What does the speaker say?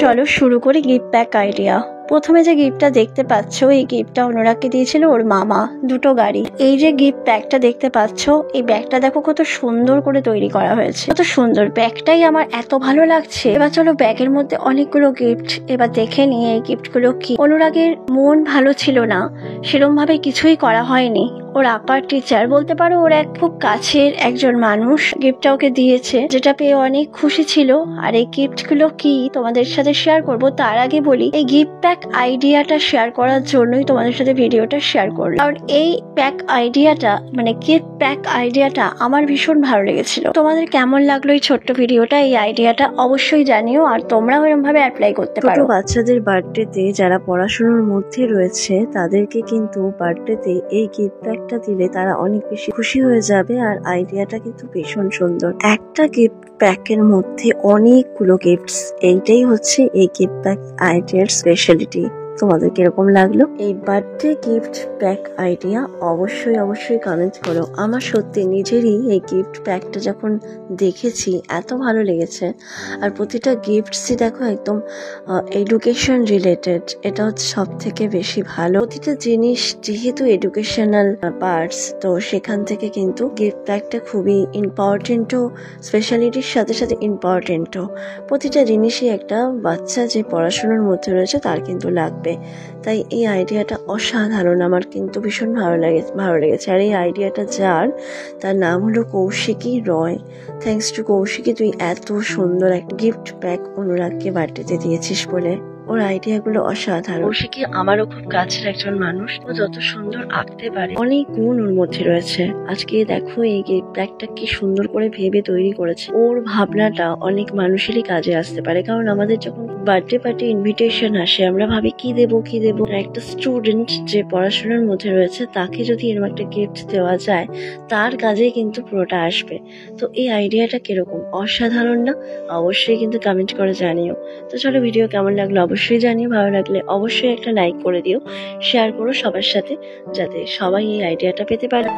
চলো শুরু করি গিফট প্যাক আইডিয়া। প্রথমে যে গিফটটা দেখতে পাচ্ছ, এই গিফটটা অনুরাগকে দিয়েছিল ওর মামা, দুটো গাড়ি। এই যে গিফট ব্যাগটা দেখতে পাচ্ছ, এই ব্যাগটা দেখো কত সুন্দর করে তৈরি করা হয়েছে, কত সুন্দর। ব্যাগটাই আমার এত ভালো লাগছে। এবার চলো ব্যাগের মধ্যে অনেকগুলো গিফট এবার দেখে নিয়ে এই গিফটগুলো কি। অনুরাগের মন ভালো ছিল না, সেরকম ভাবে কিছুই করা হয়নি। ওর আঁকার টিচার বলতে পারো, ওর এক খুব কাছের একজন মানুষ গিফটটা ওকে দিয়েছে, যেটা পেয়ে অনেক খুশি ছিল। আর এই গিফটগুলো কি তোমাদের সাথে শেয়ার করব, তার আগে বলি এই গিফট প্যাক আইডিয়াটা শেয়ার করার জন্যই তোমাদের সাথে ভিডিওটা শেয়ার করলাম। কারণ এই প্যাক আইডিয়াটা মানে গিফট প্যাক আইডিয়াটা আমার ভীষণ ভালো লেগেছিল। তোমাদের কেমন লাগলো এই ছোট্ট ভিডিওটা, এই আইডিয়াটা অবশ্যই জানিও। আর তোমরাও এরকম ভাবে অ্যাপ্লাই করতে পারো। বাচ্চাদের বার্থডেতে যারা পড়াশোনার মধ্যে রয়েছে তাদেরকে কিন্তু বার্থডেতে এই গিফট প্যাকটা দিলে তারা অনেক বেশি খুশি হয়ে যাবে। আর আইডিয়াটা কিন্তু ভীষণ সুন্দর। একটা গিফট প্যাকের মধ্যে অনেকগুলো গিফটস, এইটাই হচ্ছে এই গিফট প্যাক আইডিয়ার স্পেশালিটি। তোমাদের কিরকম লাগলো এই বার্থডে গিফট প্যাক আইডিয়া? অবশ্যই অবশ্যই কমেন্ট করো। আমার সত্যি নিজেরই এই গিফট প্যাকটা যখন দেখেছি এত ভালো লেগেছে। আর প্রতিটা গিফটসই দেখো একদম এডুকেশন রিলেটেড, এটা হচ্ছে সব থেকে বেশি ভালো। প্রতিটা জিনিস যেহেতু এডুকেশনাল পার্টস, তো সেখান থেকে কিন্তু গিফট প্যাকটা খুবই ইম্পর্টেন্টও, স্পেশালিটির সাথে সাথে ইম্পর্টেন্টও। প্রতিটা জিনিসই একটা বাচ্চা যে পড়াশোনার মধ্যে রয়েছে তার কিন্তু লাগবে। তাই এই আইডিয়াটা অসাধারণ, আমার কিন্তু ভীষণ ভালো লেগেছে। আর এই আইডিয়াটা যার, তার নাম হলো কৌশিকী রয়। থ্যাঙ্কস টু কৌশিকী, তুই এত সুন্দর একটা গিফট প্যাক অনুরাগকে বার্থডেতে দিয়েছিস বলে। ওর আইডিয়া গুলো অসাধারণ। কৌশিকী আমারও খুব কাছের একজন মানুষ। ও যত সুন্দর আঁকতে পারে, অনেক গুণ ওর মধ্যে রয়েছে। আজকে দেখো এই গিফট প্যাকটা কি সুন্দর করে ভেবে তৈরি করেছে। ওর ভাবনাটা অনেক মানুষেরই কাজে আসতে পারে। কারণ আমাদের যখন বার্থডে পার্টি ইনভিটেশন আসে, আমরা ভাবি কি দেবো। একটা স্টুডেন্ট যে পড়াশোনার মধ্যে রয়েছে তাকে যদি এরকম একটা গিফট দেওয়া যায়, তার কাজে কিন্তু পুরোটা আসবে। তো এই আইডিয়াটা কিরকম, অসাধারণ না? অবশ্যই কিন্তু কমেন্ট করে জানিও। তো চলো, ভিডিও কেমন লাগলো অবশ্যই জানিও। ভালো লাগলে অবশ্যই একটা লাইক করে দিও, শেয়ার করো সবার সাথে, যাতে সবাই এই আইডিয়াটা পেতে পারে।